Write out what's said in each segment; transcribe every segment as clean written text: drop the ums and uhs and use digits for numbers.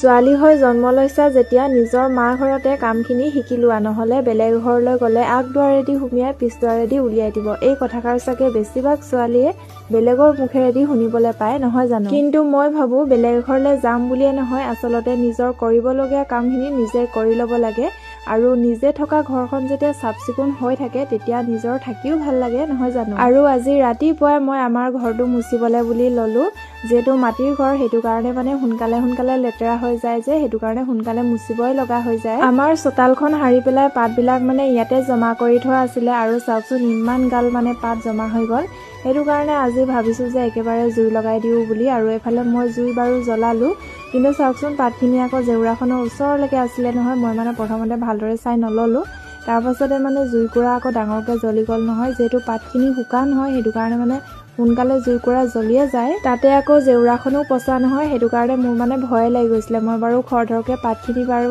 ছোৱালী হৈ জন্ম লৈছা যেতিয়া নিজৰ মাৰ ঘৰতে কামখিনি শিকি লোৱা, নহ'লে বেলেগ ঘৰলৈ গ'লে আগ দুৱাৰেদি সুমিয়াই পিছ দুৱাৰেদি উলিয়াই দিব। এই কথাষাৰ চাগে বেছিভাগ ছোৱালীয়ে বেলেগৰ মুখেৰেদি শুনিবলৈ পায়, নহয় জানো? কিন্তু মই ভাবোঁ বেলেগ ঘৰলৈ যাম বুলিয়ে নহয়, আচলতে নিজৰ কৰিবলগীয়া কামখিনি নিজে কৰি ল'ব লাগে। আৰু নিজে থকা ঘৰখন যেতিয়া চাফ চিকুণ হৈ থাকে তেতিয়া নিজৰ থাকিও ভাল লাগে, নহয় জানো? আৰু আজি ৰাতিপুৱাই মই আমাৰ ঘৰটো মুচিবলৈ বুলি ল'লোঁ। যিহেতু মাটিৰ ঘৰ, সেইটো কাৰণে মানে সোনকালে লেতেৰা হৈ যায় যে, সেইটো কাৰণে সোনকালে মুচিবই লগা হৈ যায়। আমাৰ চোতালখন সাৰি পেলাই পাতবিলাক মানে ইয়াতে জমা কৰি থোৱা আছিলে, আৰু চাওকচোন ইমান গাল মানে পাত জমা হৈ গ'ল। সেইটো কাৰণে আজি ভাবিছোঁ যে একেবাৰে জুই লগাই দিওঁ বুলি, আৰু এফালে মই জুই বাৰু জ্বলালোঁ। কিন্তু চাওকচোন পাতখিনি আকৌ জেউৰাখনৰ ওচৰলৈকে আছিলে নহয়, মই মানে প্ৰথমতে ভালদৰে চাই নল'লোঁ। তাৰপাছতে মানে জুইকুৰা আকৌ ডাঙৰকৈ জ্বলি গ'ল নহয়। যিহেতু পাতখিনি শুকান হয়, সেইটো কাৰণে মানে সোনকালে জুইকুৰা জ্বলিয়ে যায়। তাতে আকৌ জেউৰাখনো পচা নহয়, সেইটো কাৰণে মোৰ মানে ভয়ে লাগি গৈছিলে। মই বাৰু খৰধৰকৈ পাতখিনি বাৰু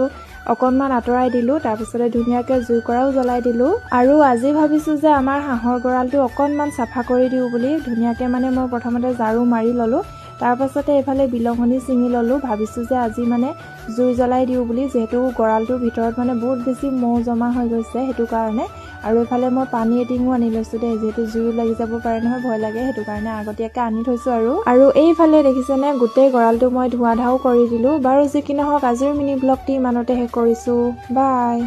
অকণমান আঁতৰাই দিলোঁ, তাৰপিছতে ধুনীয়াকৈ জুইকুৰাও জ্বলাই দিলোঁ। আৰু আজি ভাবিছোঁ যে আমাৰ হাঁহৰ গঁৰালটো অকণমান চাফা কৰি দিওঁ বুলি। ধুনীয়াকৈ মানে মই প্ৰথমতে ঝাৰু মাৰি ল'লোঁ, তাৰপাছতে এইফালে বিলঙনি ছিঙি ল'লোঁ। ভাবিছোঁ যে আজি মানে জুই জ্বলাই দিওঁ বুলি, যিহেতু গঁৰালটোৰ ভিতৰত মানে বহুত বেছি মহ জমা হৈ গৈছে, সেইটো কাৰণে। আৰু এইফালে মই পানী এটিঙো আনি লৈছোঁ দেই, যিহেতু জুই লাগি যাব পাৰে নহয়, ভয় লাগে, সেইটো কাৰণে আগতীয়াকৈ আনি থৈছোঁ। আৰু এইফালে দেখিছেনে গোটেই গঁৰালটো মই ধোৱা ধাও কৰি দিলোঁ। বাৰু যি কি নহওক আজিৰ মিনি ব্লগটি ইমানতে শেষ কৰিছোঁ। বাই।